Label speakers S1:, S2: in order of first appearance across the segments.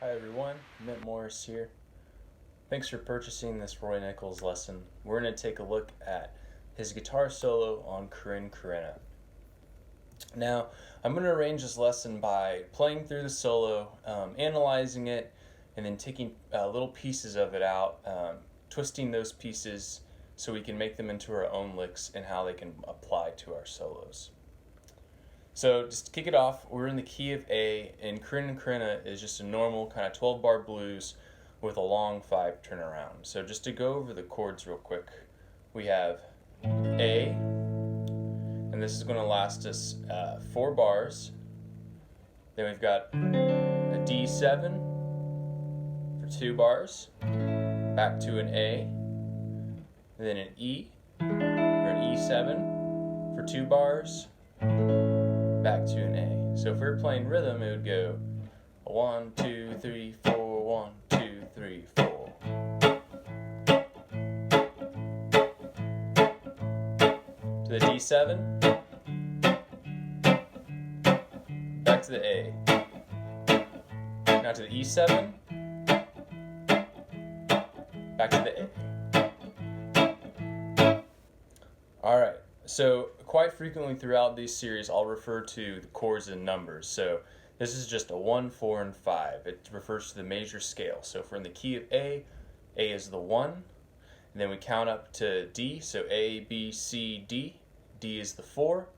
S1: Hi everyone, Ment here. Thanks for purchasing this Roy Nichols lesson. We're going to take a look at his guitar solo on Corrina. Now, I'm going to arrange this lesson by playing through the solo, analyzing it, and then taking little pieces of it out, twisting those pieces so we can make them into our own licks and how they can apply to our solos. So just to kick it off, we're in the key of A, and Corrina is just a normal kind of 12-bar blues with a long 5 turnaround. So just to go over the chords real quick, we have A, and this is going to last us 4 bars. Then we've got a D7 for 2 bars, back to an A, and then an E, or an E7 for 2 bars, back to an A. So if we're playing rhythm, it would go 1, 2, 3, 4, 1, 2, 3, 4. To the D7, back to the A. Now to the E7, back to the A. Alright, so quite frequently throughout these series I'll refer to the chords in numbers. So this is just a 1, 4, and 5. It refers to the major scale. So if we're in the key of A is the 1, and then we count up to D, so A, B, C, D. D is the 4,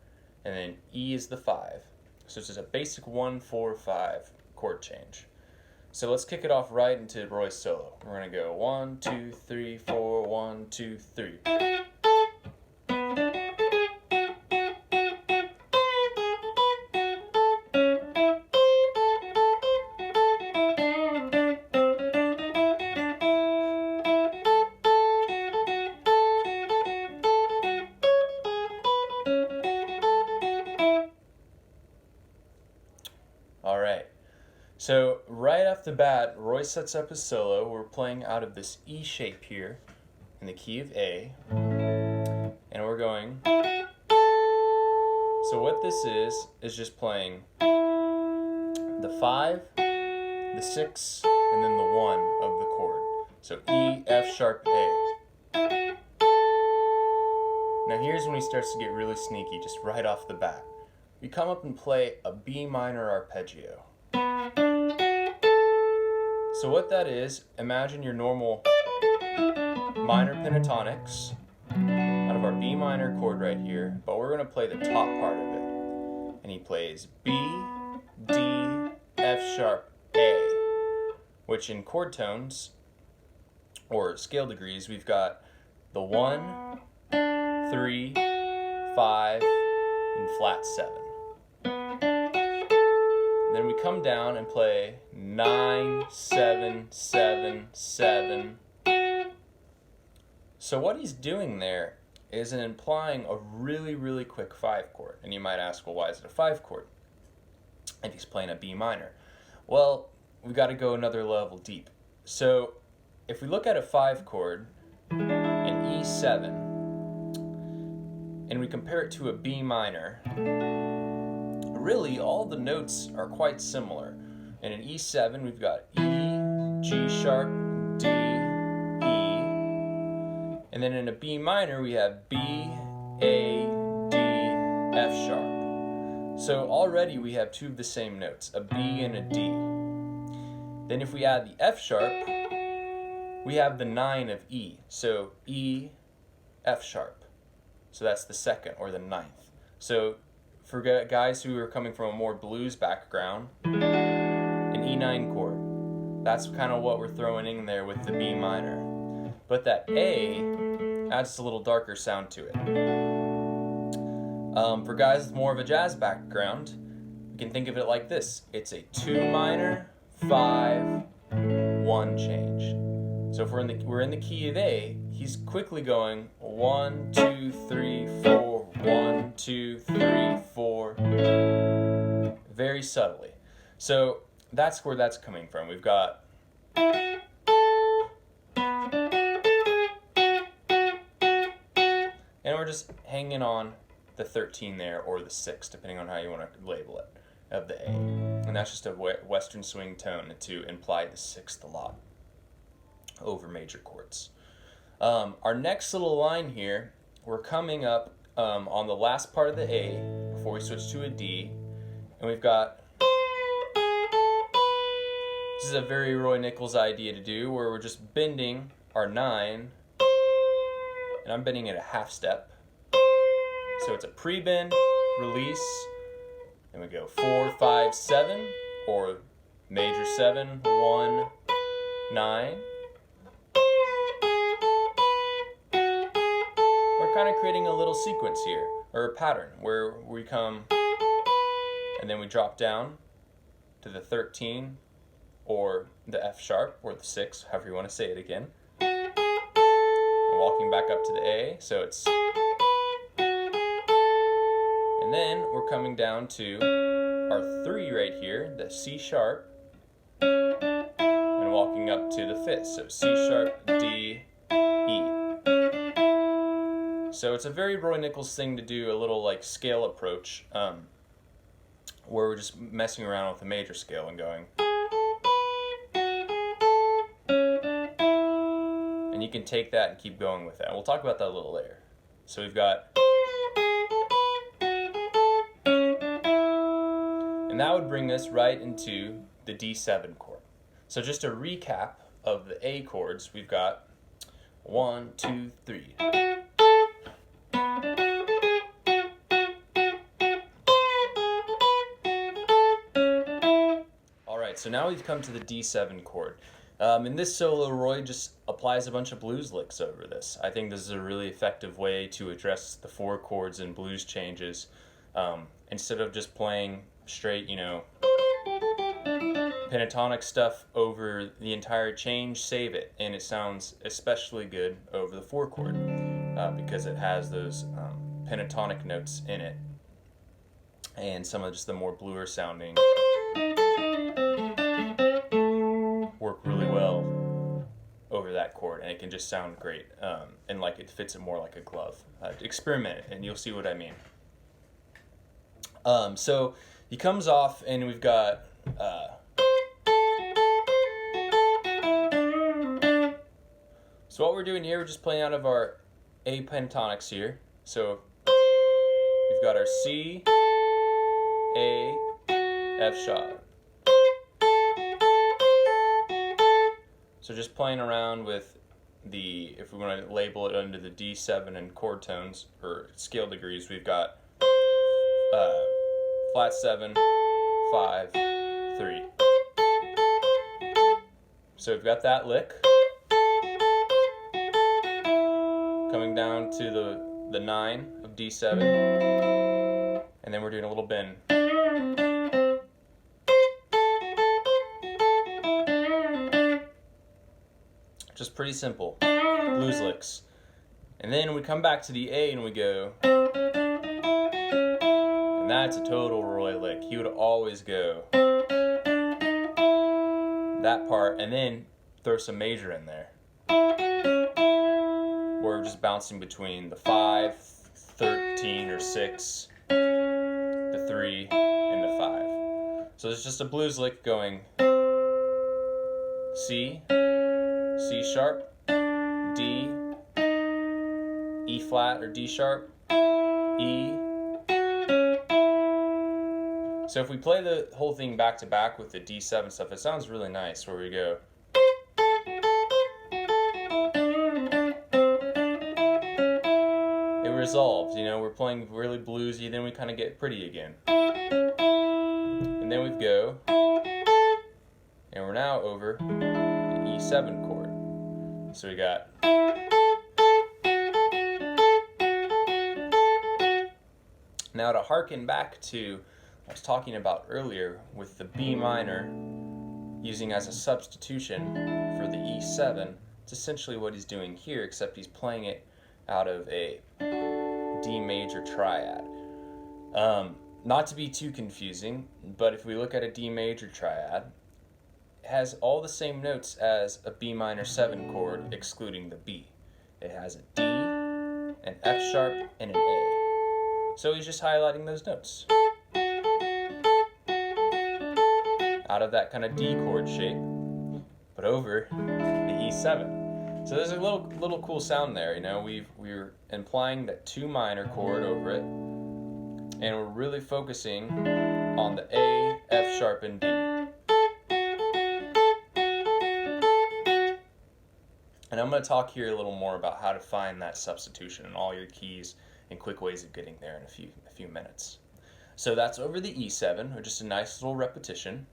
S1: and then E is the 5. So it's just a basic 1, 4, 5 chord change. So let's kick it off right into Roy's solo. We're going to go 1, 2, 3, 4, 1, 2, 3. Alright, so right off the bat, Roy sets up his solo. We're playing out of this E shape here in the key of A, and we're going. So what this is just playing the 5, the 6, and then the 1 of the chord. So E, F sharp, A. Now here's when he starts to get really sneaky, just right off the bat. We come up and play a B minor arpeggio. So what that is, imagine your normal minor pentatonics out of our B minor chord right here, but we're going to play the top part of it. And he plays B, D, F sharp, A, which in chord tones, or scale degrees, we've got the 1, 3, 5, and flat 7. Then we come down and play 9, 7, 7, 7. So what he's doing there is implying a really, really quick 5 chord. And you might ask, well, why is it a 5 chord if he's playing a B minor? Well, we've got to go another level deep. So if we look at a 5 chord, an E7, and we compare it to a B minor, really all the notes are quite similar. In an E7 we've got E, G sharp, D, E, and then in a B minor we have B, A, D, F sharp. So already we have 2 of the same notes, a B and a D. Then if we add the F sharp, we have the 9 of E, so E, F sharp. So that's the 2nd or the 9th. So for guys who are coming from a more blues background, an E9 chord. That's kind of what we're throwing in there with the B minor. But that A adds a little darker sound to it. For guys with more of a jazz background, you can think of it like this. It's a 2 minor, 5, 1 change. So if we're in the key of A, he's quickly going 1, 2, 3, 4, 1, 2, 3, 4, very subtly. So that's where that's coming from. We've got and we're just hanging on the 13 there, or the 6, depending on how you want to label it. of the A. And that's just a Western swing tone to imply the sixth a lot over major chords. Our next little line here, we're coming up on the last part of the A before we switch to a D, and we've got, this is a very Roy Nichols idea to do, where we're just bending our 9, and I'm bending it a half step. So it's a pre-bend, release, and we go 4, 5, 7, or major 7, 1, 9. We're kind of creating a little sequence here, or a pattern, where we come and then we drop down to the 13, or the F sharp, or the 6, however you want to say it again. And walking back up to the A, so it's, and then we're coming down to our 3 right here, the C sharp, and walking up to the 5th, so C sharp, D, E. So it's a very Roy Nichols thing to do, a little like scale approach, where we're just messing around with the major scale and going. And you can take that and keep going with that. We'll talk about that a little later. So we've got, and that would bring us right into the D7 chord. So just a recap of the A chords, we've got 1, 2, 3. Alright, so now we've come to the D7 chord. In this solo, Roy just applies a bunch of blues licks over this. I think this is a really effective way to address the 4 chords and blues changes. Instead of just playing straight, pentatonic stuff over the entire change, save it. And it sounds especially good over the 4 chord because it has those pentatonic notes in it. And some of just the more bluer sounding work really well over that chord, and it can just sound great, and like it fits it more like a glove. Experiment it and you'll see what I mean. So he comes off and we've got so what we're doing here, we're just playing out of our A pentatonics here. So we've got our C, A, F sharp. So just playing around with the, if we want to label it under the D7 and chord tones or scale degrees, we've got flat 7, 5, 3. So we've got that lick. Coming down to the 9 of D7. And then we're doing a little bend. Just pretty simple blues licks. And then we come back to the A and we go, and that's a total Roy lick. He would always go that part and then throw some major in there. We're just bouncing between the 5, 13 or 6, the 3, and the 5. So it's just a blues lick going C, C sharp, D, E flat or D sharp, E. So if we play the whole thing back to back with the D7 stuff, it sounds really nice where we go. It resolves, we're playing really bluesy, then we kind of get pretty again. And then we go, and we're now over the E7 chord. So we got, now to harken back to what I was talking about earlier with the B minor using as a substitution for the E7, it's essentially what he's doing here, except he's playing it out of a D major triad. Not to be too confusing, but if we look at a D major triad, it has all the same notes as a B minor 7 chord, excluding the B. It has a D, an F sharp, and an A. So he's just highlighting those notes. out of that kind of D chord shape, but over the E7. So there's a little cool sound there, you know. We're implying that 2 minor chord over it, and we're really focusing on the A, F sharp, and D. And I'm going to talk here a little more about how to find that substitution and all your keys and quick ways of getting there in a few minutes. So that's over the E7, or just a nice little repetition.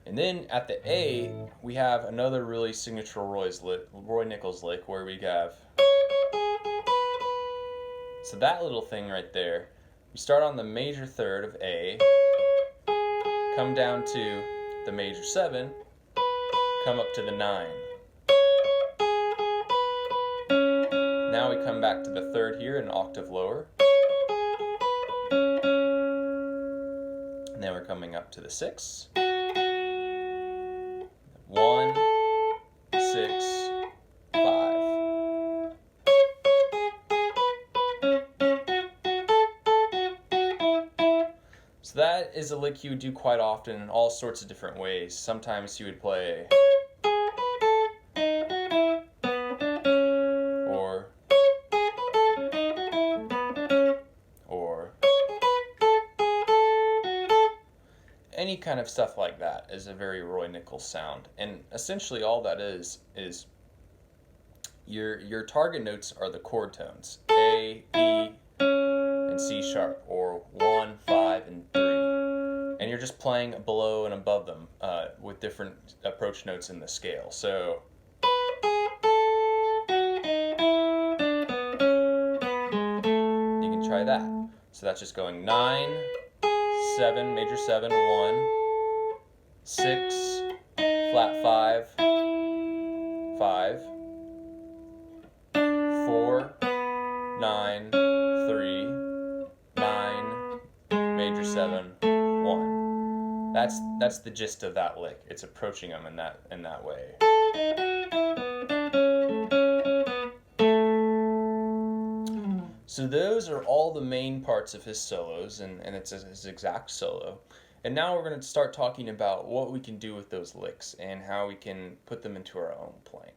S1: And then at the A, we have another really signature Roy Nichols lick where we have. So that little thing right there, we start on the major third of A, come down to the major 7, come up to the 9. Now we come back to the third here, an octave lower. And then we're coming up to the 6. 1, 6, 5. So that is a lick you would do quite often in all sorts of different ways. Sometimes you would play or any kind of stuff like that is a very Roy Nichols sound. And essentially all that is your target notes are the chord tones, A, E, and C sharp, or 1, 5, and 3. And you're just playing below and above them with different approach notes in the scale. So you can try that. So that's just going 9, 7, major 7, 1, 6, flat 5, 5, 4, 9, 3, 9, major 7, 1. That's the gist of that lick. It's approaching them in that way. So those are all the main parts of his solos, and it's his exact solo. And now we're going to start talking about what we can do with those licks and how we can put them into our own playing.